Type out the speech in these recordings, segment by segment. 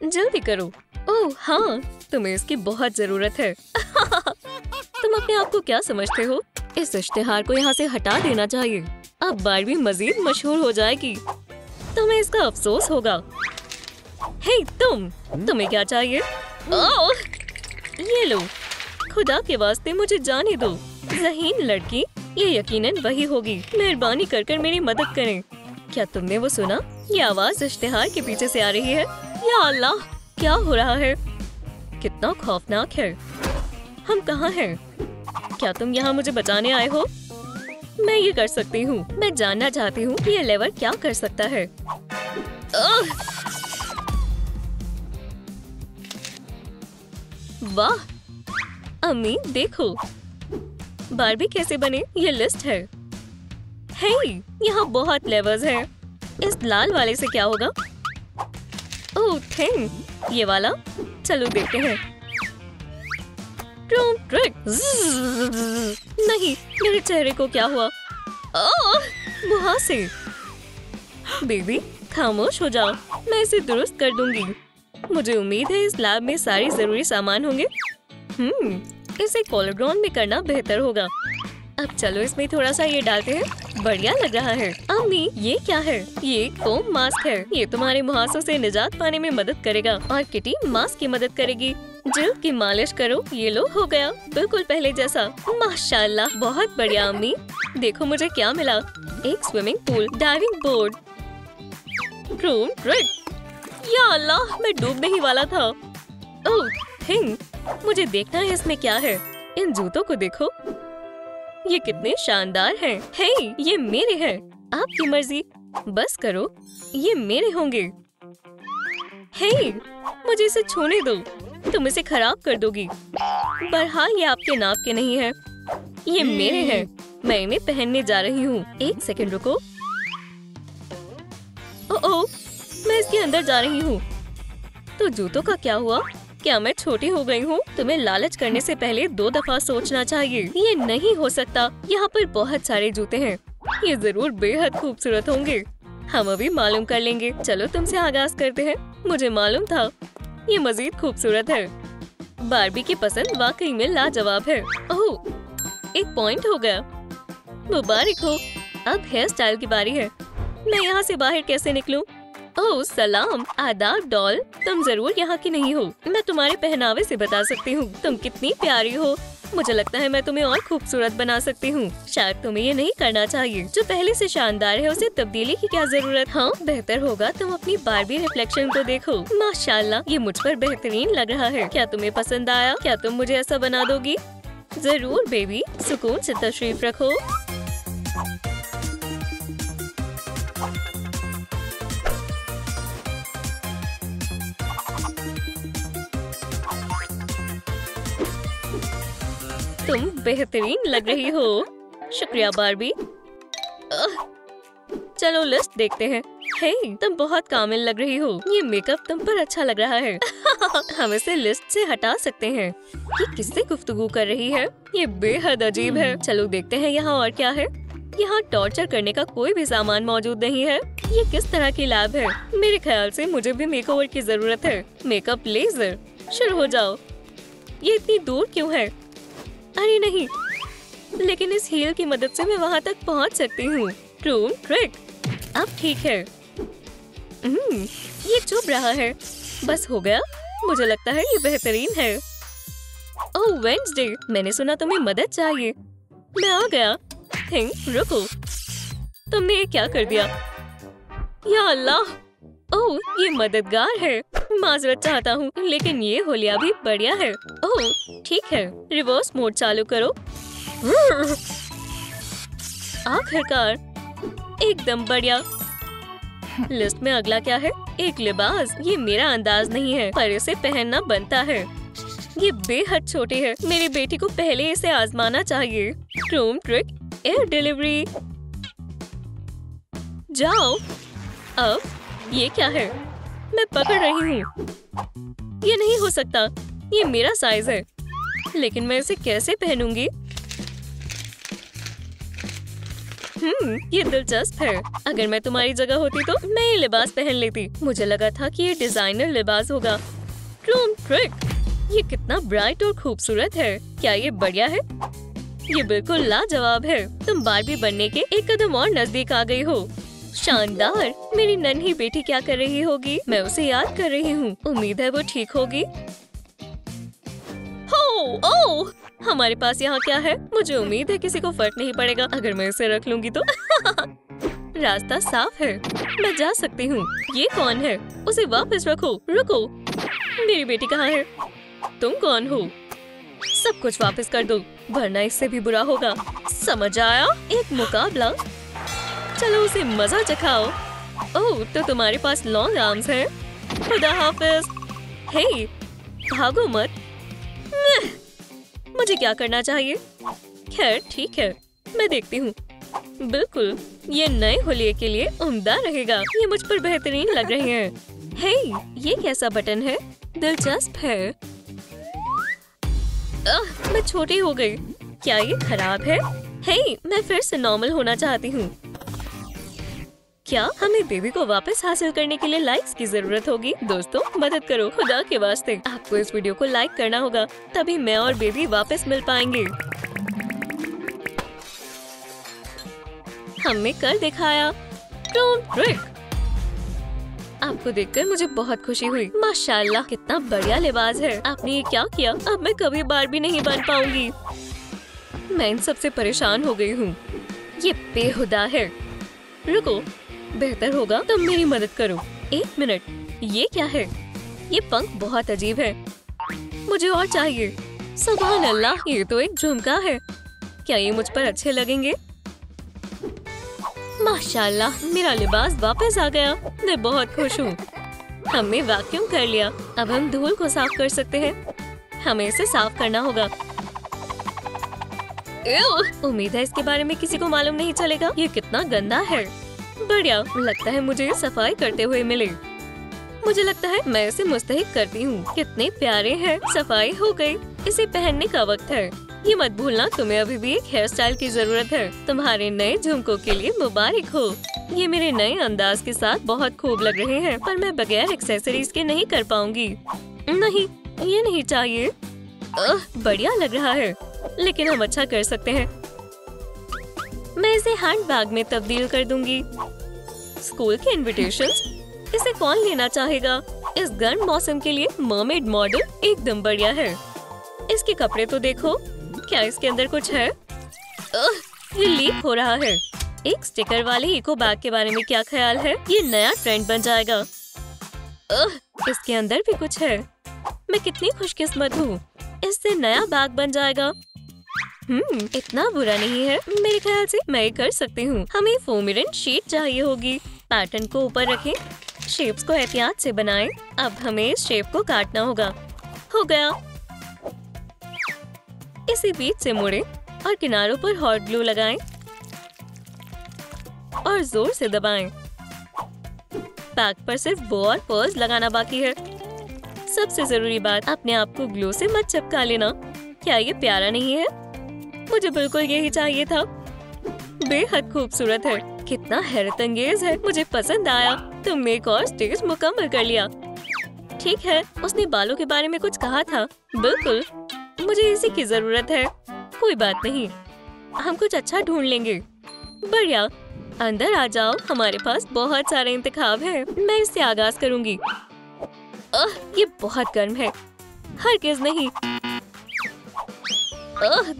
जल्दी करो। ओह हाँ, तुम्हें इसकी बहुत जरूरत है। तुम अपने आप को क्या समझते हो? इस इश्तिहार को यहाँ से हटा देना चाहिए। अब बारबी मजीद मशहूर हो जाएगी। तुम्हें इसका अफसोस होगा। हे तुम्हें क्या चाहिए? ओह, ये लो। खुदा के वास्ते मुझे जाने दो। ज़हीन लड़की, ये यकीनन वही होगी। मेहरबानी कर मेरी मदद करें। क्या तुमने वो सुना? ये आवाज इश्तिहार के पीछे से आ रही है। या अल्लाह, क्या हो रहा है? कितना खौफनाक है। हम कहाँ हैं? क्या तुम यहाँ मुझे बचाने आए हो? मैं ये कर सकती हूँ। मैं जानना चाहती हूँ ये लेवर क्या कर सकता है। वाह अम्मी, देखो बारबी कैसे बने। ये लिस्ट है। हे, यहाँ बहुत लेवर्स हैं। इस लाल वाले से क्या होगा? ओह थिंग, ये वाला। चलो देखते हैं। ट्रिक। नहीं, मेरे चेहरे को क्या हुआ? वहाँ से। बेबी खामोश हो जाओ, मैं इसे दुरुस्त कर दूंगी। मुझे उम्मीद है इस लैब में सारी जरूरी सामान होंगे। इसे कोलोड्रॉन में करना बेहतर होगा। अब चलो इसमें थोड़ा सा ये डालते हैं। बढ़िया लग रहा है। अम्मी, ये क्या है? ये एक फोम मास्क है। ये तुम्हारे मुहासों से निजात पाने में मदद करेगा और किटी मास्क की मदद करेगी। जिल्द की मालिश करो। ये लो, हो गया बिल्कुल पहले जैसा। माशाल्लाह, बहुत बढ़िया अम्मी। देखो मुझे क्या मिला। एक swimming pool, diving board, room trick. या अल्लाह, मैं डूबने ही वाला था। ओह थिंग, मुझे देखना है इसमें क्या है। इन जूतों को देखो, ये कितने शानदार हैं। हे, ये मेरे हैं। आपकी मर्जी, बस करो, ये मेरे होंगे। हे, मुझे इसे छूने दो, तुम इसे खराब कर दोगी। बहरहाल ये आपके नाप के नहीं है। ये मेरे हैं, मैं इन्हें पहनने जा रही हूँ। एक सेकंड रुको। ओह, मैं इसके अंदर जा रही हूँ। तो जूतों का क्या हुआ? क्या मैं छोटी हो गई हूँ? तुम्हें लालच करने से पहले 2 दफा सोचना चाहिए। ये नहीं हो सकता। यहाँ पर बहुत सारे जूते हैं। ये जरूर बेहद खूबसूरत होंगे। हम अभी मालूम कर लेंगे। चलो तुमसे आगाज करते हैं। मुझे मालूम था ये मजीद खूबसूरत है। बारबी की पसंद वाकई में लाजवाब है। ओह, एक पॉइंट हो गया। मुबारक हो। अब हेयर स्टाइल की बारी है। मैं यहाँ से बाहर कैसे निकलूं? ओह सलाम, आदाब डॉल। तुम जरूर यहाँ की नहीं हो। मैं तुम्हारे पहनावे से बता सकती हूँ तुम कितनी प्यारी हो। मुझे लगता है मैं तुम्हें और खूबसूरत बना सकती हूँ। शायद तुम्हें ये नहीं करना चाहिए। जो पहले से शानदार है उसे तब्दीली की क्या जरूरत? हाँ, बेहतर होगा तुम अपनी बारबी रिफ्लेक्शन को देखो। माशाल्लाह, ये मुझ पर बेहतरीन लग रहा है। क्या तुम्हें पसंद आया? क्या तुम मुझे ऐसा बना दोगी? जरूर बेबी, सुकून से तशरीफ रखो। तुम बेहतरीन लग रही हो। शुक्रिया बारबी। चलो लिस्ट देखते हैं। हे, तुम बहुत कामिल लग रही हो। ये मेकअप तुम पर अच्छा लग रहा है। हम इसे लिस्ट से हटा सकते हैं। ये किससे गुफ्तगू कर रही है? ये बेहद अजीब है। चलो देखते हैं यहाँ और क्या है। यहाँ टॉर्चर करने का कोई भी सामान मौजूद नहीं है। ये किस तरह की लैब है? मेरे ख्याल से मुझे भी मेकओवर की जरूरत है। मेकअप लेजर, शुरू हो जाओ। ये इतनी दूर क्यों है? अरे नहीं, लेकिन इस हील की मदद से मैं वहाँ तक पहुँच सकती हूँ। रूम ट्रिक, अब ठीक है। ये चुभ रहा है। बस हो गया। मुझे लगता है ये बेहतरीन है। ओह वेडनेसडे, मैंने सुना तुम्हें मदद चाहिए। मैं आ गया। थिंक, रुको, तुमने ये क्या कर दिया? या अल्लाह, ओह ये मददगार है। माजरत चाहता हूँ, लेकिन ये होलिया भी बढ़िया है। ओह ठीक है, रिवर्स मोड चालू करो। आखिरकार, एकदम बढ़िया। लिस्ट में अगला क्या है? एक लिबास। ये मेरा अंदाज नहीं है, पर इसे पहनना बनता है। ये बेहद छोटी है। मेरी बेटी को पहले इसे आजमाना चाहिए। Room trick, air delivery. जाओ। अब ये क्या है? मैं पकड़ रही हूँ। ये नहीं हो सकता। ये मेरा साइज है, लेकिन मैं इसे कैसे पहनूंगी? ये दिलचस्प है। अगर मैं तुम्हारी जगह होती तो मैं ये लिबास पहन लेती। मुझे लगा था कि ये डिजाइनर लिबास होगा। ड्रोन ट्रिक, ये कितना ब्राइट और खूबसूरत है। क्या ये बढ़िया है? ये बिल्कुल लाजवाब है। तुम बार्बी बनने के एक कदम और नजदीक आ गई हो। शानदार। मेरी नन्ही बेटी क्या कर रही होगी? मैं उसे याद कर रही हूँ। उम्मीद है वो ठीक होगी। ओह, हमारे पास यहाँ क्या है? मुझे उम्मीद है किसी को फर्क नहीं पड़ेगा अगर मैं इसे रख लूंगी तो। रास्ता साफ है, मैं जा सकती हूँ। ये कौन है? उसे वापस रखो। रुको, मेरी बेटी कहाँ है? तुम कौन हो? सब कुछ वापस कर दो, वरना इससे भी बुरा होगा। समझ आया? एक मुकाबला। चलो उसे मजा चखाओ। ओह, तो तुम्हारे पास लॉन्ग आर्म्स हैं। खुदा हाफिज। हे, भागो मत। मुझे क्या करना चाहिए? खैर ठीक है, मैं देखती हूँ। बिल्कुल, ये नए होलिये के लिए उम्दा रहेगा। ये मुझ पर बेहतरीन लग रहे हैं। हे, ये कैसा बटन है? दिलचस्प है। मैं छोटी हो गई। क्या ये खराब है? हे, मैं फिर से नॉर्मल होना चाहती हूँ। क्या हमें बेबी को वापस हासिल करने के लिए लाइक्स की जरूरत होगी? दोस्तों मदद करो, खुदा के वास्ते। आपको इस वीडियो को लाइक करना होगा, तभी मैं और बेबी वापस मिल पाएंगे। हमने कर दिखाया। Drone trick. आपको देखकर मुझे बहुत खुशी हुई। माशाल्लाह, कितना बढ़िया लिबास है। आपने ये क्या किया? अब मैं कभी बार्बी नहीं बन पाऊंगी। मैं इन सबसे परेशान हो गई हूँ। ये बेहुदा है। रुको, बेहतर होगा तुम मेरी मदद करो। एक मिनट, ये क्या है? ये पंख बहुत अजीब है। मुझे और चाहिए। सुभान अल्लाह, ये तो एक झुमका है। क्या ये मुझ पर अच्छे लगेंगे? माशाल्लाह, मेरा लिबास वापस आ गया। मैं बहुत खुश हूँ। हमने वैक्यूम कर लिया। अब हम धूल को साफ कर सकते हैं। हमें इसे साफ करना होगा। उम्मीद है इसके बारे में किसी को मालूम नहीं चलेगा। ये कितना गंदा है। बढ़िया, लगता है मुझे सफाई करते हुए मिले। मुझे लगता है मैं इसे मुस्तहिक करती हूँ। कितने प्यारे हैं। सफाई हो गई। इसे पहनने का वक्त है। ये मत भूलना, तुम्हें अभी भी एक हेयर स्टाइल की जरूरत है। तुम्हारे नए झुमकों के लिए मुबारक हो। ये मेरे नए अंदाज के साथ बहुत खूब लग रहे हैं, पर मैं बगैर एक्सेसरीज के नहीं कर पाऊंगी। नहीं, ये नहीं चाहिए। बढ़िया लग रहा है, लेकिन हम अच्छा कर सकते हैं। मैं इसे हैंड बैग में तब्दील कर दूंगी। स्कूल के इनविटेशंस, इसे कौन लेना चाहेगा? इस गर्म मौसम के लिए मर्मेड मॉडल एकदम बढ़िया है। इसके कपड़े तो देखो। क्या इसके अंदर कुछ है? ये लीक हो रहा है। एक स्टिकर वाले इको बैग के बारे में क्या ख्याल है? ये नया ट्रेंड बन जाएगा। इसके अंदर भी कुछ है। मैं कितनी खुशकिस्मत हूँ। इससे नया बैग बन जाएगा। इतना बुरा नहीं है। मेरे ख्याल से मैं कर सकती हूँ। हमें फोमिरन शीट चाहिए होगी। पैटर्न को ऊपर रखें, शेप्स को एहतियात से बनाएं। अब हमें इस शेप को काटना होगा। हो गया। इसे बीच से मोड़ें और किनारों पर हॉट ग्लू लगाएं और जोर से दबाएं। बैग पर सिर्फ बो और पर्ल्स लगाना बाकी है। सबसे जरूरी बात, अपने आप को ग्लू से मत चिपका लेना। क्या ये प्यारा नहीं है? मुझे बिल्कुल यही चाहिए था। बेहद खूबसूरत है। कितना हैरत अंगेज है। मुझे पसंद आया। तुमने एक और स्टेज मुकम्मल कर लिया। ठीक है, उसने बालों के बारे में कुछ कहा था। बिल्कुल, मुझे इसी की जरूरत है। कोई बात नहीं, हम कुछ अच्छा ढूंढ लेंगे। बढ़िया, अंदर आ जाओ। हमारे पास बहुत सारे इंतखाब हैं। मैं इससे आगाज करूंगी। ये बहुत गर्म है। हरगिज़ नहीं।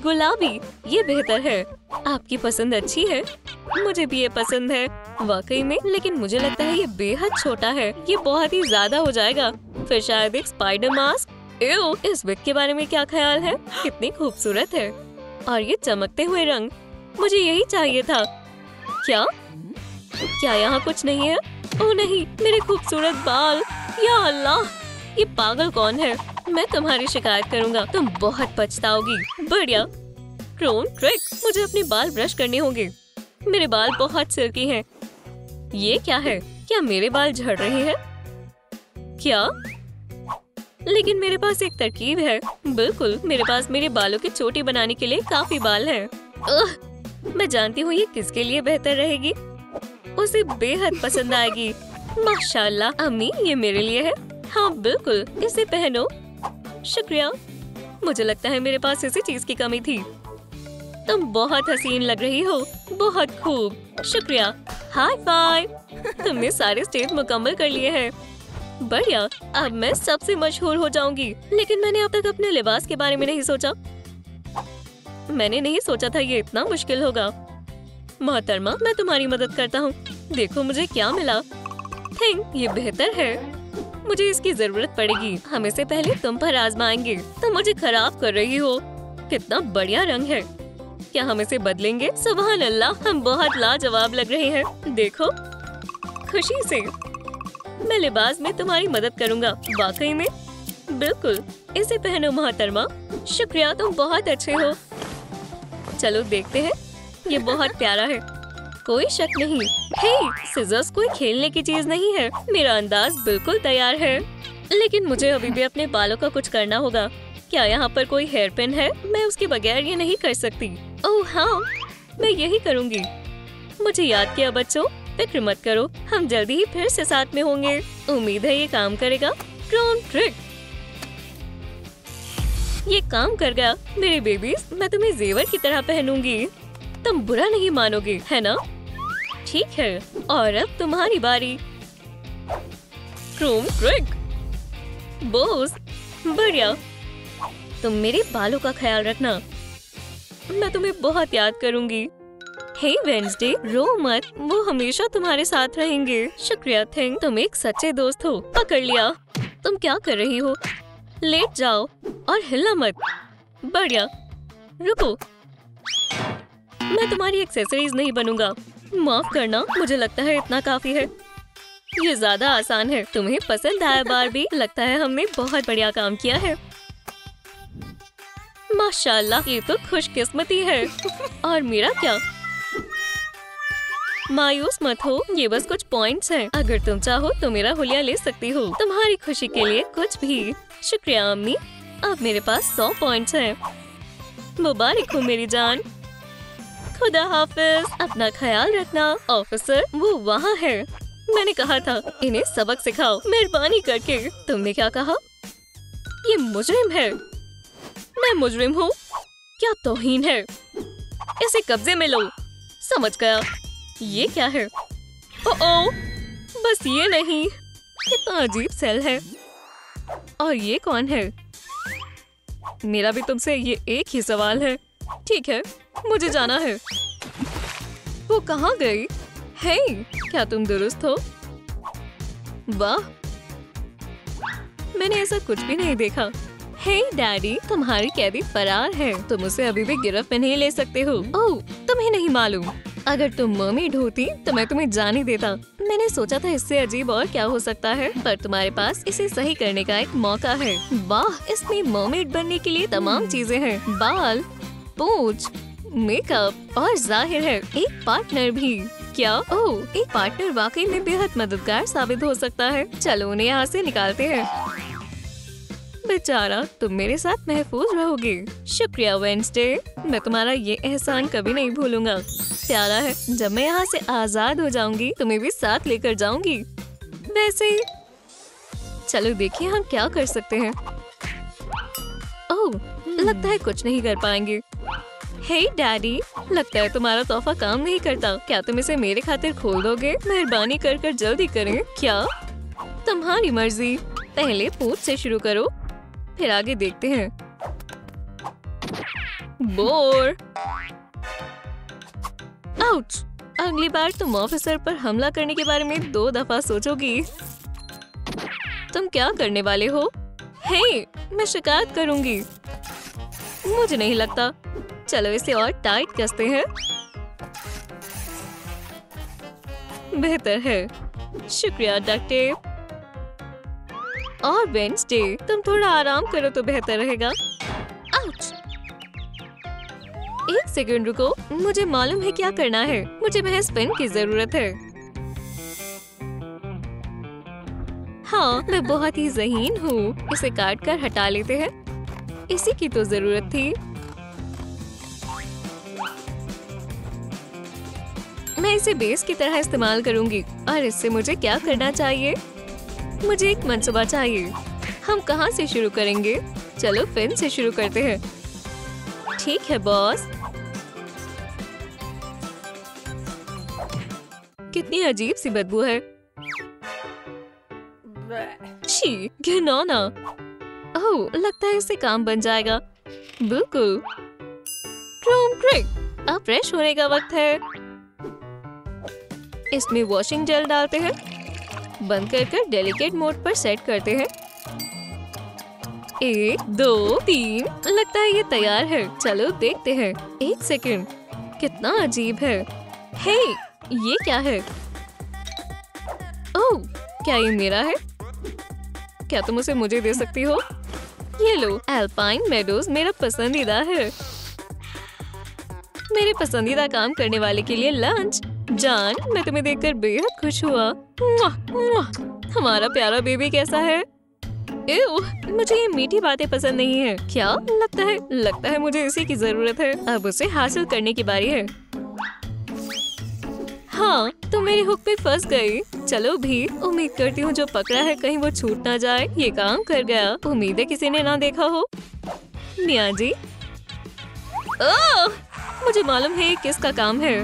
गुलाबी, ये बेहतर है। आपकी पसंद अच्छी है। मुझे भी ये पसंद है वाकई में, लेकिन मुझे लगता है ये बेहद छोटा है। ये बहुत ही ज्यादा हो जाएगा। फिर शायद एक स्पाइडर मास्क। इस विग के बारे में क्या ख्याल है? कितनी खूबसूरत है। और ये चमकते हुए रंग, मुझे यही चाहिए था। क्या यहाँ कुछ नहीं है? ओह नहीं, मेरे खूबसूरत बाल। या अल्लाह, ये पागल कौन है? मैं तुम्हारी शिकायत करूंगा। तुम बहुत पछताओगी। बढ़िया। ड्रोन ट्रिक, मुझे अपने बाल ब्रश करने होंगे। मेरे बाल बहुत सिल्की हैं। ये क्या है? क्या मेरे बाल झड़ रहे हैं? क्या? लेकिन मेरे पास एक तरकीब है। बिल्कुल, मेरे पास मेरे बालों की चोटी बनाने के लिए काफी बाल हैं। मैं जानती हूँ ये किसके लिए बेहतर रहेगी। उसे बेहद पसंद आएगी। माशाल्लाह अम्मी, ये मेरे लिए है। हाँ बिल्कुल, इसे पहनो। शुक्रिया। मुझे लगता है मेरे पास इसी चीज की कमी थी। तुम बहुत हसीन लग रही हो। बहुत खूब, शुक्रिया। High five. तुमने सारे स्टेप मुकम्मल कर लिए हैं। बढ़िया, अब मैं सबसे मशहूर हो जाऊंगी। लेकिन मैंने अब तक अपने लिबास के बारे में नहीं सोचा। मैंने नहीं सोचा था ये इतना मुश्किल होगा। मोहतरमा, मैं तुम्हारी मदद करता हूँ। देखो मुझे क्या मिला। ये बेहतर है। मुझे इसकी जरूरत पड़ेगी। हम इसे पहले तुम पर आजमाएंगे। तुम मुझे खराब कर रही हो। कितना बढ़िया रंग है। क्या हम इसे बदलेंगे? सुभान अल्लाह, हम बहुत लाजवाब लग रहे हैं। देखो, खुशी से। मैं लिबास में तुम्हारी मदद करूंगा। वाकई में? बिल्कुल, इसे पहनो मोहतरमा। शुक्रिया, तुम बहुत अच्छे हो। चलो देखते हैं। ये बहुत प्यारा है, कोई शक नहीं। हे, सिजर्स कोई खेलने की चीज नहीं है। मेरा अंदाज बिल्कुल तैयार है, लेकिन मुझे अभी भी अपने बालों का कुछ करना होगा। क्या यहाँ पर कोई हेयर पिन है? मैं उसके बगैर ये नहीं कर सकती। ओह हाँ, मैं यही करूँगी। मुझे याद किया बच्चों, फिक्र मत करो, हम जल्दी ही फिर से साथ में होंगे। उम्मीद है ये काम करेगा। ड्रोन ट्रिक, ये काम कर गया। मेरे बेबीज, मैं तुम्हें जेवर की तरह पहनूंगी। तुम बुरा नहीं मानोगे, है ना? ठीक है, और अब तुम्हारी बारी। क्रोम ट्रिक, बॉस, बढ़िया। तुम मेरे बालों का ख्याल रखना। मैं तुम्हें बहुत याद करूंगी। हे वेंसडे, रो मत, वो हमेशा तुम्हारे साथ रहेंगे। शुक्रिया थिंग, तुम एक सच्चे दोस्त हो। पकड़ लिया। तुम क्या कर रही हो? लेट जाओ और हिलना मत। बढ़िया, रुको। मैं तुम्हारी एक्सेसरीज नहीं बनूंगा। माफ करना, मुझे लगता है इतना काफी है। ये ज्यादा आसान है। तुम्हें पसंद आया बारबी? लगता है हमने बहुत बढ़िया काम किया है। माशाल्लाह, ये तो खुशकिस्मती है। और मेरा क्या? मायूस मत हो, ये बस कुछ पॉइंट्स हैं। अगर तुम चाहो तो मेरा हुलिया ले सकती हो। तुम्हारी खुशी के लिए कुछ भी। शुक्रिया अम्मी, अब मेरे पास 100 पॉइंट्स हैं। मुबारक हो मेरी जान। खुदा हाफिज, अपना ख्याल रखना। ऑफिसर, वो वहाँ है। मैंने कहा था इन्हें सबक सिखाओ, मेहरबानी करके। तुमने क्या कहा? ये मुजरिम है। मैं मुजरिम हूँ? क्या तौहीन है। इसे कब्जे में लो। समझ गया। ये क्या है? ओह, बस ये नहीं। कितना अजीब सेल है। और ये कौन है? मेरा भी तुमसे ये एक ही सवाल है। ठीक है, मुझे जाना है। वो कहाँ गई? हे, क्या तुम दुरुस्त हो? वाह, मैंने ऐसा कुछ भी नहीं देखा। हे डैडी, तुम्हारी कैदी फरार है। तुम उसे अभी भी गिरफ्त में नहीं ले सकते हो। ओह, तुम्हें नहीं मालूम? अगर तुम मर्मेड होती तो मैं तुम्हें जाने देता। मैंने सोचा था इससे अजीब और क्या हो सकता है, पर तुम्हारे पास इसे सही करने का एक मौका है। वाह, इसमें मर्मेड बनने के लिए तमाम चीजें हैं। बाल, पूंछ, मेकअप और जाहिर है एक पार्टनर भी। क्या? ओह, एक पार्टनर वाकई में बेहद मददगार साबित हो सकता है। चलो उन्हें यहाँ से निकालते हैं। बेचारा, तुम मेरे साथ महफूज रहोगे। शुक्रिया वेंसडे, मैं तुम्हारा ये एहसान कभी नहीं भूलूंगा। प्यारा है, जब मैं यहाँ से आजाद हो जाऊंगी तुम्हें भी साथ लेकर जाऊंगी। वैसे चलो देखिए हम क्या कर सकते हैं। ओह, लगता है कुछ नहीं कर पाएंगे। हे डैडी, लगता है तुम्हारा तोहफा काम नहीं करता। क्या तुम इसे मेरे खातिर खोल दोगे? मेहरबानी कर जल्दी करें। क्या? तुम्हारी मर्जी। पहले पूंछ से शुरू करो, फिर आगे देखते हैं। बोर। आउच! अगली बार तुम ऑफिसर पर हमला करने के बारे में 2 दफा सोचोगी। तुम क्या करने वाले हो? हे, मैं शिकायत करूंगी। मुझे नहीं लगता। चलो इसे और टाइट कसते हैं। बेहतर है। शुक्रिया डक्ट टेप। और वेंसडे, तुम थोड़ा आराम करो तो बेहतर रहेगा। आउच! 1 सेकंड रुको, मुझे मालूम है क्या करना है। मुझे महज पेन की जरूरत है। हाँ, मैं बहुत ही ज़हीन हूँ। इसे काट कर हटा लेते हैं। इसी की तो जरूरत थी। मैं इसे बेस की तरह इस्तेमाल करूंगी। और इससे मुझे क्या करना चाहिए? मुझे एक मंसूबा चाहिए। हम कहाँ से शुरू करेंगे? चलो फिन से शुरू करते हैं। ठीक है बॉस। कितनी अजीब सी बदबू है। छी, घिनौना। ओह, लगता है इससे काम बन जाएगा। बिल्कुल। ट्रूम ट्रिक। अब फ्रेश होने का वक्त है। इसमें वॉशिंग जेल डालते हैं। बंद कर डेलिकेट मोड पर सेट करते हैं। 1 2 3। लगता है ये तैयार है। चलो देखते हैं। 1 सेकंड। कितना अजीब है। हे, ये क्या है? ओह, क्या ये मेरा है? क्या तुम उसे मुझे दे सकती हो? ये लो, एल्पाइन मेडोज मेरा पसंदीदा है। मेरे पसंदीदा काम करने वाले के लिए लंच। जान, मैं तुम्हें देखकर बेहद खुश हुआ। मुआ, मुआ। हमारा प्यारा बेबी कैसा है? मुझे ये मीठी बातें पसंद नहीं है। क्या लगता है मुझे इसी की जरूरत है। अब उसे हासिल करने की बारी है। हाँ, तुम मेरे हुक पे फंस गई। चलो भी, उम्मीद करती हूँ जो पकड़ा है कहीं वो छूट ना जाए। ये काम कर गया। उम्मीद है किसी ने ना देखा हो। मिया जी। मुझे मालूम है ये किसका काम है।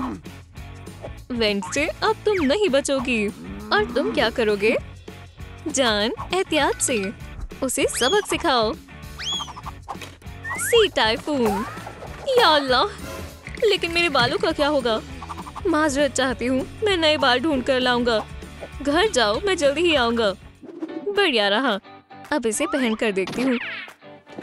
वेंसडे, अब तुम नहीं बचोगी। और तुम क्या करोगे? जान, एहतियात से उसे सबक सिखाओ। सी टाइफून। या अल्लाह, लेकिन मेरे बालों का क्या होगा? माजरत चाहती हूँ, मैं नए बाल ढूंढ कर लाऊंगा। घर जाओ, मैं जल्दी ही आऊंगा। बढ़िया रहा। अब इसे पहन कर देखती हूँ।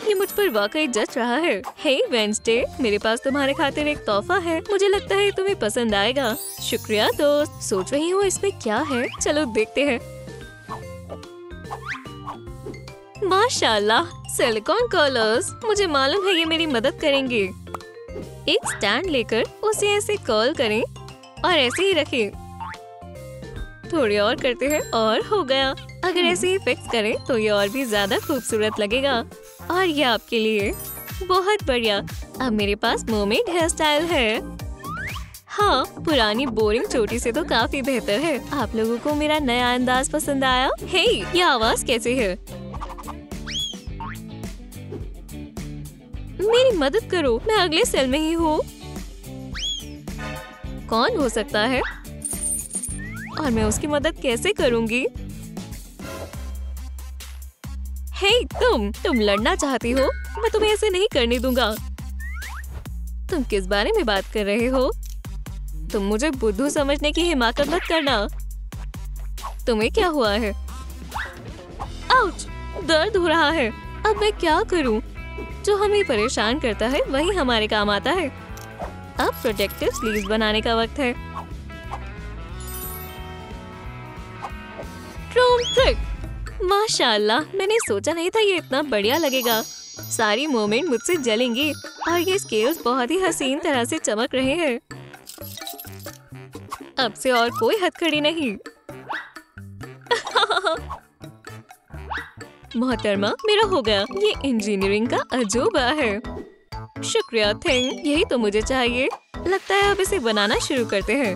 ये मुझ पर वाकई जच रहा है। हे वेंसडे, मेरे पास तुम्हारे खातिर एक तोहफा है। मुझे लगता है तुम्हें पसंद आएगा। शुक्रिया दोस्त। सोच रही हूँ इसमें क्या है। चलो देखते हैं। माशाल्लाह, सिलिकॉन कर्लर्स। मुझे मालूम है ये मेरी मदद करेंगे। एक स्टैंड लेकर उसे ऐसे कर्ल करें और ऐसे ही रखें। थोड़ी और करते हैं और हो गया। अगर ऐसे ही फिक्स करें तो ये और भी ज्यादा खूबसूरत लगेगा। और ये आपके लिए। बहुत बढ़िया। अब मेरे पास मर्मेड हेयर स्टाइल है। हाँ, पुरानी बोरिंग चोटी से तो काफी बेहतर है। आप लोगों को मेरा नया अंदाज पसंद आया? हे, ये आवाज कैसे है? मेरी मदद करो, मैं अगले सेल में ही हूँ। कौन हो सकता है? और मैं उसकी मदद कैसे करूँगी? हे, तुम लड़ना चाहती हो? मैं तुम्हें ऐसे नहीं करने दूंगा। तुम किस बारे में बात कर रहे हो? तुम मुझे बुद्धू समझने की हिमाकत मत करना। तुम्हें क्या हुआ है? आउच! दर्द हो रहा है। अब मैं क्या करूं? जो हमें परेशान करता है वही हमारे काम आता है। अब प्रोटेक्टिव स्लीव्स बनाने का वक्त है। ट्रूम ट्रिक। माशाल्लाह, मैंने सोचा नहीं था ये इतना बढ़िया लगेगा। सारी मोमेंट मुझसे जलेंगी और ये स्केल्स बहुत ही हसीन तरह से चमक रहे हैं। अब से और कोई हथकड़ी नहीं। मोहतरमा, मेरा हो गया। ये इंजीनियरिंग का अजूबा है। शुक्रिया थिंग, यही तो मुझे चाहिए। लगता है अब इसे बनाना शुरू करते हैं।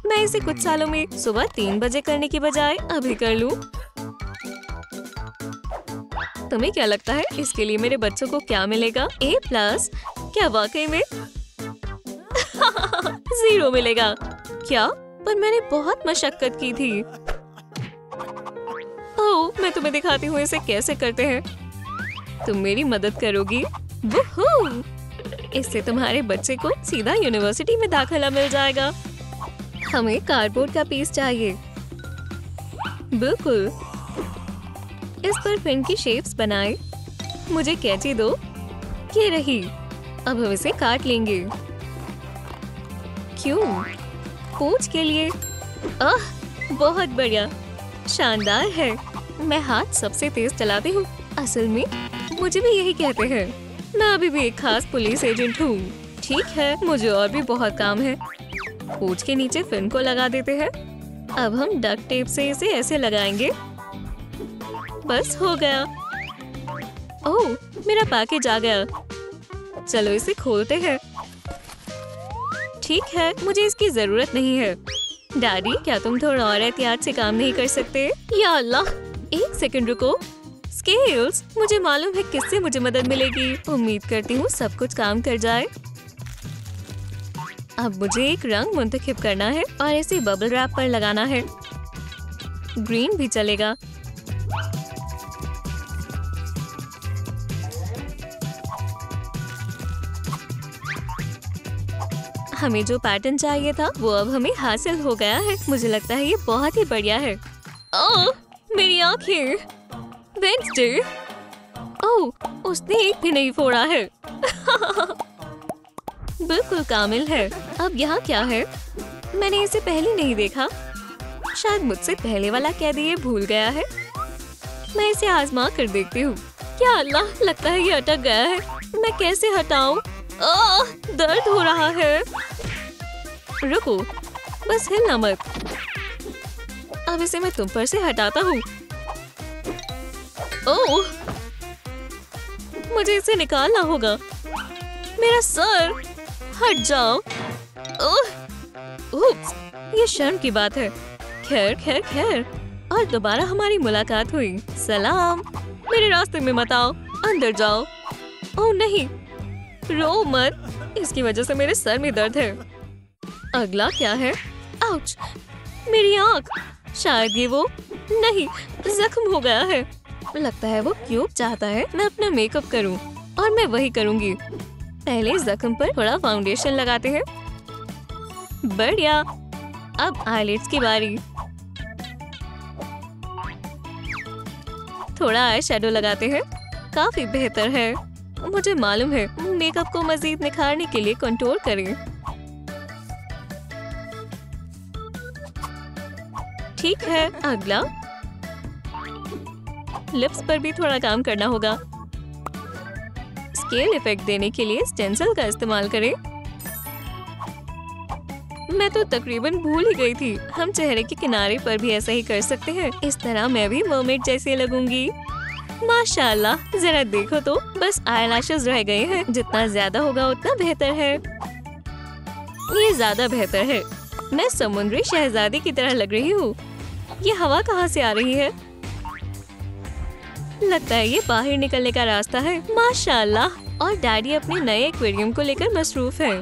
मैं इसे कुछ सालों में सुबह 3 बजे करने की बजाय अभी कर लूं। तुम्हें क्या लगता है इसके लिए मेरे बच्चों को क्या मिलेगा? A+? क्या वाकई में? 0 मिलेगा। क्या? पर मैंने बहुत मशक्कत की थी। ओह, मैं तुम्हें दिखाती हूँ इसे कैसे करते हैं। तुम मेरी मदद करोगी? वूहू! इससे तुम्हारे बच्चे को सीधा यूनिवर्सिटी में दाखिला मिल जाएगा। हमें कार्डबोर्ड का पीस चाहिए। बिल्कुल। इस पर पिन की शेप्स बनाए। मुझे कैंची दो। ये रही। अब हम इसे काट लेंगे। क्यों? पूंछ के लिए। बहुत बढ़िया, शानदार है। मैं हाथ सबसे तेज चलाती हूँ। असल में मुझे भी यही कहते हैं। मैं अभी भी एक खास पुलिस एजेंट हूँ। ठीक है, मुझे और भी बहुत काम है। पूंछ के नीचे फिन को लगा देते हैं। अब हम डक्ट टेप से इसे ऐसे लगाएंगे। बस हो गया। ओह, मेरा पैकेज आ गया। चलो इसे खोलते हैं। ठीक है, मुझे इसकी जरूरत नहीं है। डैडी, क्या तुम थोड़ा और एहतियात से काम नहीं कर सकते? या अल्लाह, एक सेकंड रुको। स्केल्स, मुझे मालूम है किससे मुझे मदद मिलेगी। उम्मीद करती हूँ सब कुछ काम कर जाए। अब मुझे एक रंग मुंतखब करना है और इसे बबल रैप पर लगाना है। ग्रीन भी चलेगा। हमें जो पैटर्न चाहिए था वो अब हमें हासिल हो गया है। मुझे लगता है ये बहुत ही बढ़िया है। ओह, मेरी आंखें। वेडनेसडे। ओह, उसने एक भी नहीं फोड़ा है। बिल्कुल कामिल है। अब यहाँ क्या है? मैंने इसे पहले नहीं देखा। शायद मुझसे पहले वाला कैदी ये भूल गया है। मैं इसे आजमा कर देखती हूँ। क्या अल्लाह, लगता है ये अटक गया है। मैं कैसे हटाऊं? दर्द हो रहा है। रुको, बस हिलना मत। अब इसे मैं तुम पर से हटाता हूँ। ओह, मुझे इसे निकालना होगा। मेरा सर, हट जाओ। उप्स, ये शर्म की बात है। खैर खैर खैर, और दोबारा हमारी मुलाकात हुई। सलाम, मेरे रास्ते में मत आओ, अंदर जाओ। ओह नहीं, रो मत, इसकी वजह से मेरे सर में दर्द है। अगला क्या है? आउच, मेरी आंख। शायद ये वो नहीं, जख्म हो गया है। लगता है वो क्यूब चाहता है मैं अपना मेकअप करूं, और मैं वही करूंगी। पहले जख्म पर थोड़ा फाउंडेशन लगाते हैं। बढ़िया, अब आईलिड्स की बारी। थोड़ा आई शैडो लगाते हैं। काफी बेहतर है। मुझे मालूम है, मेकअप को मजीद निखारने के लिए कंट्रोल करें। ठीक है, अगला लिप्स पर भी थोड़ा काम करना होगा। स्केल इफेक्ट देने के लिए स्टेंसिल का इस्तेमाल करें। मैं तो तकरीबन भूल ही गई थी। हम चेहरे के किनारे पर भी ऐसा ही कर सकते हैं। इस तरह मैं भी मरमेड जैसी लगूंगी। माशाल्लाह, जरा देखो तो, बस आईलैशेस रह गए हैं। जितना ज्यादा होगा उतना बेहतर है। ये ज्यादा बेहतर है। मैं समुद्री शहजादी की तरह लग रही हूँ। ये हवा कहाँ से आ रही है? लगता है ये बाहर निकलने का रास्ता है। माशाल्लाह, और डैडी अपने नए एक्वेरियम को लेकर मसरूफ है।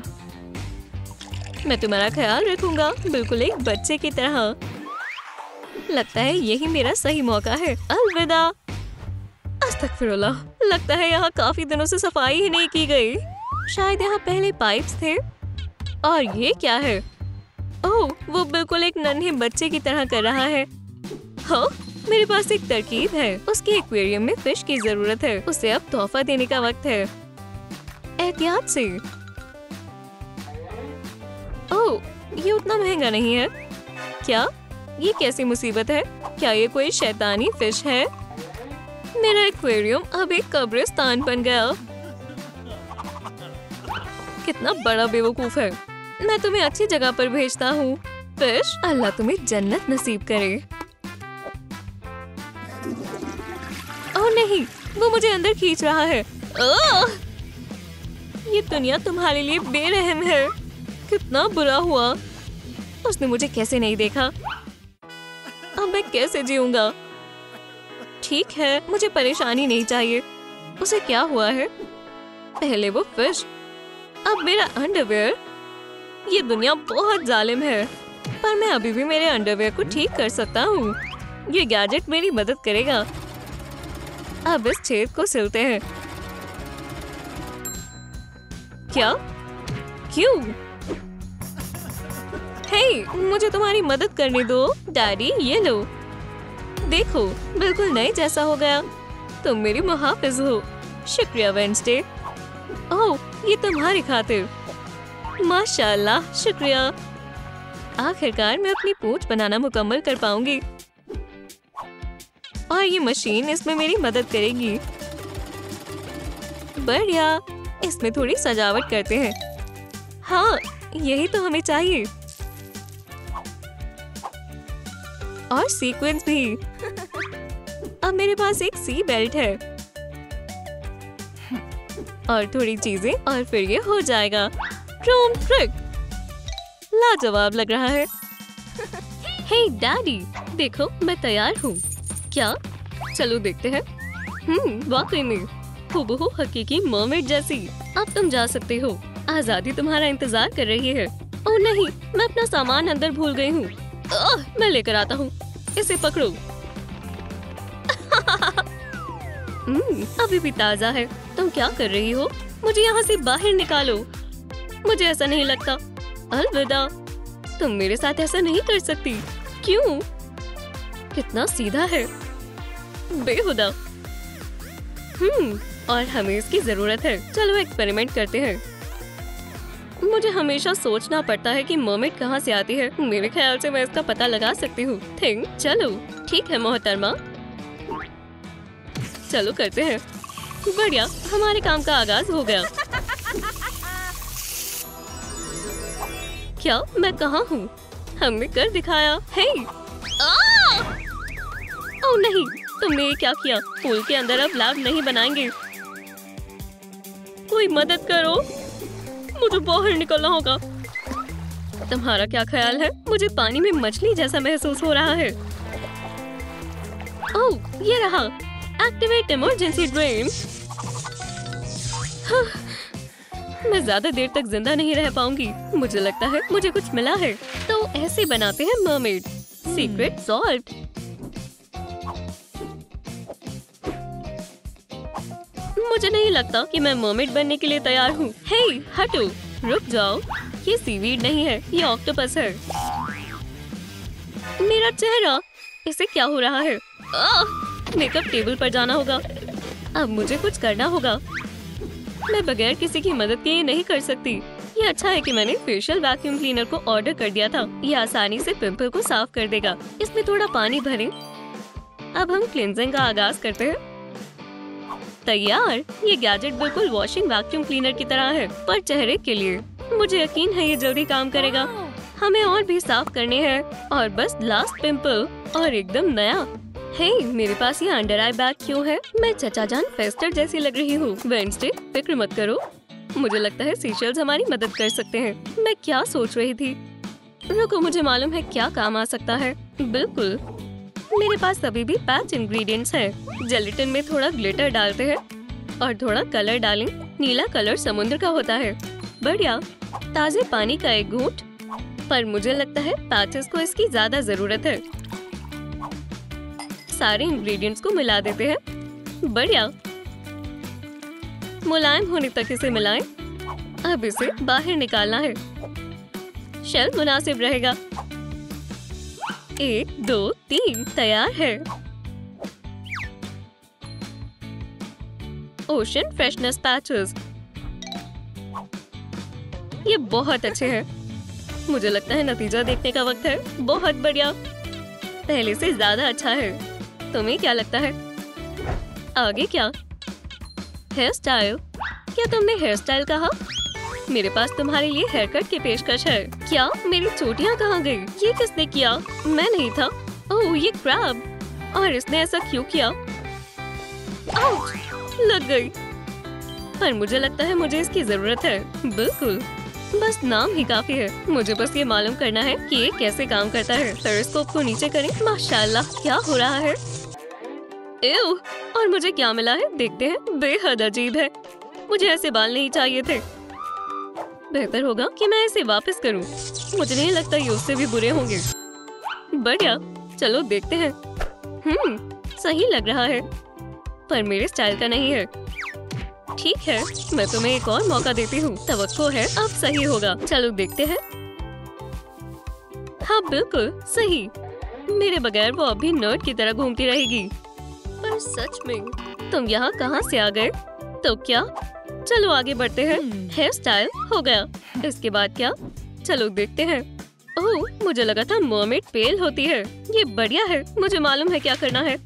मैं तुम्हारा ख्याल रखूंगा, बिल्कुल एक बच्चे की तरह। लगता है यही मेरा सही मौका है। अलविदा। अस्तगफिरुल्लाह, लगता है यहाँ काफी दिनों से सफाई ही नहीं की गई। शायद यहाँ पहले पाइप्स थे। और ये क्या है? ओह, वो बिल्कुल एक नन्हे बच्चे की तरह कर रहा है। हाँ, मेरे पास एक तरकीब है। उसके एक्वेरियम में फिश की जरूरत है। उसे अब तोहफा देने का वक्त है। एहतियात से। ओह, ये उतना महंगा नहीं है। क्या? ये कैसी मुसीबत है? क्या ये कोई शैतानी फिश है? मेरा एक्वेरियम अब एक कब्रिस्तान बन गया। कितना बड़ा बेवकूफ है। मैं तुम्हें अच्छी जगह पर भेजता हूँ। फिश, अल्लाह तुम्हें जन्नत नसीब करे। ओह नहीं, वो मुझे अंदर खींच रहा है। ये दुनिया तुम्हारे लिए बेरहम है। कितना बुरा हुआ। उसने मुझे कैसे नहीं देखा? अब मैं कैसे जीऊंगा? ठीक है, मुझे परेशानी नहीं चाहिए। उसे क्या हुआ है? पहले वो फिश, अब मेरा अंडरवेयर। ये दुनिया बहुत जालिम है, पर मैं अभी भी मेरे अंडरवेयर को ठीक कर सकता हूँ। ये गैजेट मेरी मदद करेगा। अब इस छेद को सिलते हैं। क्या? क्यों? हे, मुझे तुम्हारी मदद करने दो। डैडी, ये लो। देखो, बिल्कुल नए जैसा हो गया। तुम मेरी मुहाफिज हो। शुक्रिया वेडनेसडे। ओह, ये तुम्हारी खातिर। माशाल्लाह, शुक्रिया। आखिरकार मैं अपनी पूंछ बनाना मुकम्मल कर पाऊंगी। और ये मशीन इसमें मेरी मदद करेगी। बढ़िया, इसमें थोड़ी सजावट करते हैं। हाँ, यही तो हमें चाहिए। और सीक्वेंस भी। अब मेरे पास एक सी बेल्ट है और थोड़ी चीजें, और फिर ये हो जाएगा। ट्रूम ट्रिक। लाजवाब लग रहा है। हे डैडी, देखो मैं तैयार हूँ। क्या? चलो देखते हैं। वाकई में हूबहू हकीकी मर्मेड जैसी। अब तुम जा सकते हो। आजादी तुम्हारा इंतजार कर रही है। ओह नहीं, मैं अपना सामान अंदर भूल गई हूँ। मैं लेकर आता हूँ। इसे पकड़ो। अभी भी ताजा है। तुम क्या कर रही हो? मुझे यहाँ से बाहर निकालो। मुझे ऐसा नहीं लगता। अलविदा। तुम मेरे साथ ऐसा नहीं कर सकती। क्यों? कितना सीधा है। बेहुदा। और हमें इसकी जरूरत है। चलो एक्सपेरिमेंट करते हैं। मुझे हमेशा सोचना पड़ता है कि मर्मेड कहाँ से आती है। मेरे ख्याल से मैं इसका पता लगा सकती हूँ। चलो ठीक है मोहतरमा, चलो करते हैं। बढ़िया, हमारे काम का आगाज हो गया। क्या मैं कहाँ हूँ? हमने कर दिखाया। हे! ओह नहीं, तुमने ये क्या किया? पूल के अंदर अब लैब नहीं बनाएंगे। कोई मदद करो, मुझे बाहर निकलना होगा। तुम्हारा क्या ख्याल है? मुझे पानी में मछली जैसा महसूस हो रहा है। ओह, ये रहा। Activate emergency drain. मैं ज्यादा देर तक जिंदा नहीं रह पाऊंगी। मुझे लगता है मुझे कुछ मिला है। तो ऐसे बनाते हैं मर्मेड। Secret salt. मुझे नहीं लगता कि मैं मर्मेड बनने के लिए तैयार हूँ। हे, हटो, रुक जाओ। ये सीवीड नहीं है, ये ऑक्टोपस है। मेरा चेहरा, इसे क्या हो रहा है? मेकअप टेबल पर जाना होगा। अब मुझे कुछ करना होगा। मैं बगैर किसी की मदद के ये नहीं कर सकती। ये अच्छा है कि मैंने फेशियल वैक्यूम क्लीनर को ऑर्डर कर दिया था। ये आसानी से पिंपल को साफ कर देगा। इसमें थोड़ा पानी भरें। अब हम क्लींजिंग का आगाज करते हैं। तैयार। ये गैजेट बिल्कुल वॉशिंग वैक्यूम क्लीनर की तरह है, पर चेहरे के लिए। मुझे यकीन है ये जल्दी काम करेगा। हमें और भी साफ करने हैं और बस लास्ट पिंपल और एकदम नया। हे, मेरे पास ये अंडर आई बैग क्यों है? मैं चचा जान फेस्टर जैसी लग रही हूँ। वेडनेसडे, फिक्र मत करो। मुझे लगता है सीशेल्स हमारी मदद कर सकते हैं। मैं क्या सोच रही थी? रुको, मुझे मालूम है क्या काम आ सकता है। बिल्कुल, मेरे पास अभी भी पैच इंग्रेडिएंट्स हैं। जेलेटिन में थोड़ा ग्लिटर डालते हैं और थोड़ा कलर डालें। नीला कलर समुद्र का होता है। बढ़िया। ताजे पानी का एक घूंट। पर मुझे लगता है पैचेस को इसकी ज्यादा जरूरत है। सारे इंग्रेडिएंट्स को मिला देते हैं। बढ़िया। मुलायम होने तक इसे मिलाएं। अब इसे बाहर निकालना है। शेल मुनासिब रहेगा। 1, 2, 3 तैयार है। Ocean freshness patches. ये बहुत अच्छे हैं। मुझे लगता है नतीजा देखने का वक्त है। बहुत बढ़िया, पहले से ज्यादा अच्छा है। तुम्हें क्या लगता है? आगे क्या? Hairstyle. क्या तुमने हेयर स्टाइल कहा? मेरे पास तुम्हारे लिए हेयर कट की पेशकश है। क्या? मेरी चोटियाँ कहाँ गई? ये किसने किया? मैं नहीं था। ओह, ये क्रैब। और इसने ऐसा क्यों किया? आउच! लग गई। पर मुझे लगता है मुझे इसकी जरूरत है। बिल्कुल, बस नाम ही काफी है। मुझे बस ये मालूम करना है कि ये कैसे काम करता है। पेरिस्कोप को नीचे करें। माशाल्लाह, क्या हो रहा है? एव, और मुझे क्या मिला है? देखते हैं। बेहद अजीब है। मुझे ऐसे बाल नहीं चाहिए थे। बेहतर होगा कि मैं इसे वापस करूं। मुझे नहीं लगता ये उससे भी बुरे होंगे। बढ़िया, चलो देखते हैं। सही लग रहा है, पर मेरे स्टाइल का नहीं है। ठीक है, मैं तुम्हें एक और मौका देती हूँ। तवक्को है अब सही होगा। चलो देखते हैं। हाँ, बिल्कुल सही। मेरे बगैर वो अभी नर्ड की तरह घूमती रहेगी। पर सच में तुम यहाँ कहाँ से आ गए? तो क्या? चलो आगे बढ़ते हैं। हेयर स्टाइल हो गया। इसके बाद क्या? चलो देखते हैं। ओह, मुझे लगा था मर्मेड पेल होती है। ये बढ़िया है। मुझे मालूम है क्या करना है।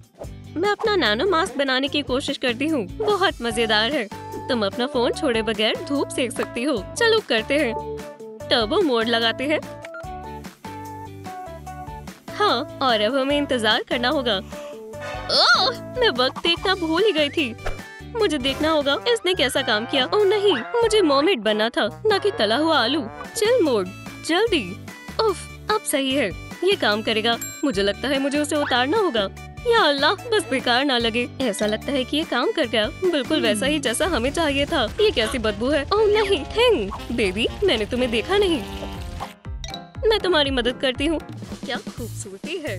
मैं अपना नैनो मास्क बनाने की कोशिश करती हूँ। बहुत मजेदार है। तुम अपना फोन छोड़े बगैर धूप सेक सकती हो। चलो करते हैं। टर्बो मोड लगाते हैं। हाँ, और अब हमें इंतजार करना होगा। ओह, मैं वक्त देखना भूल ही गई थी। मुझे देखना होगा इसने कैसा काम किया। ओह नहीं, मुझे मर्मेड बनना था, न कि तला हुआ आलू। Chill mode. जल्दी। उफ, अब सही है, ये काम करेगा। मुझे लगता है मुझे उसे उतारना होगा। या अल्लाह, बस बेकार ना लगे। ऐसा लगता है कि ये काम कर गया, बिल्कुल वैसा ही जैसा हमें चाहिए था। ये कैसी बदबू है। ओह नहीं, थिंग बेबी, मैंने तुम्हें देखा नहीं। मैं तुम्हारी मदद करती हूँ। क्या खूबसूरती है।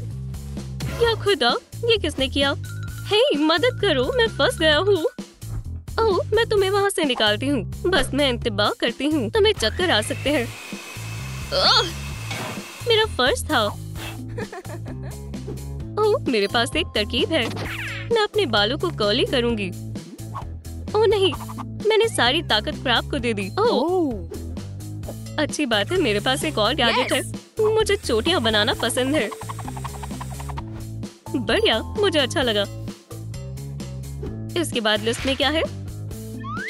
या खुदा, ये किसने किया? हे, मदद करो, मैं फंस गया हूँ। ओह, मैं तुम्हें वहाँ से निकालती हूँ। बस मैं इंतबाह करती हूँ, तुम्हें चक्कर आ सकते हैं। मेरा फर्ज था। ओह, मेरे पास एक तरकीब है। मैं अपने बालों को कर्ली करूंगी। ओह नहीं, मैंने सारी ताकत क्रैब को दे दी। ओह, अच्छी बात है, मेरे पास एक और गैजेट है। मुझे चोटियां बनाना पसंद है। बढ़िया, मुझे अच्छा लगा। इसके बाद लिस्ट में क्या है?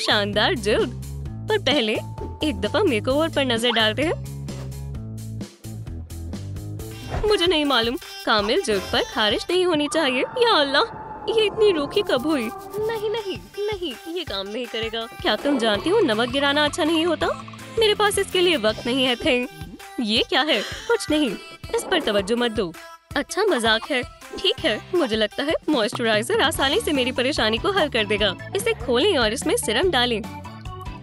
शानदार जिल्द। पर पहले एक दफा मेकओवर पर नजर डालते हैं। मुझे नहीं मालूम, कामिल जिल्द पर खारिश नहीं होनी चाहिए। या अल्लाह, ये इतनी रूखी कब हुई? नहीं नहीं नहीं, ये काम नहीं करेगा। क्या तुम जानती हो नमक गिराना अच्छा नहीं होता? मेरे पास इसके लिए वक्त नहीं है। थिंग, ये क्या है? कुछ नहीं, इस पर तवज्जो मत दो। अच्छा मजाक है। ठीक है, मुझे लगता है मॉइस्चराइजर आसानी से मेरी परेशानी को हल कर देगा। इसे खोलें और इसमें सिरम डालें।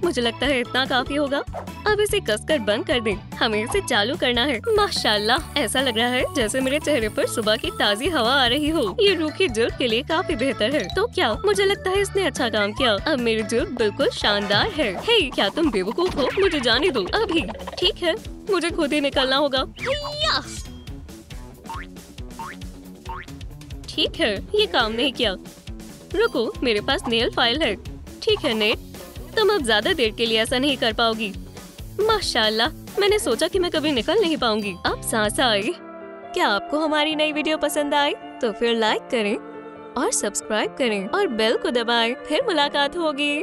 मुझे लगता है इतना काफी होगा। अब इसे कसकर बंद कर दें। हमें इसे चालू करना है। माशाल्लाह, ऐसा लग रहा है जैसे मेरे चेहरे पर सुबह की ताजी हवा आ रही हो। ये रूखी जिल्द के लिए काफी बेहतर है। तो क्या, मुझे लगता है इसने अच्छा काम किया। अब मेरी जिल्द बिल्कुल शानदार है। हे, क्या तुम बेवकूफ हो? मुझे जाने दो अभी। ठीक है, मुझे खुद ही निकलना होगा। ठीक है, ये काम नहीं किया। रुको, मेरे पास नेल फाइल है। ठीक है नेट, तुम अब ज्यादा देर के लिए ऐसा नहीं कर पाओगी। माशाल्लाह, मैंने सोचा कि मैं कभी निकल नहीं पाऊंगी। अब सांस आई। क्या आपको हमारी नई वीडियो पसंद आई? तो फिर लाइक करें और सब्सक्राइब करें और बेल को दबाएं। फिर मुलाकात होगी।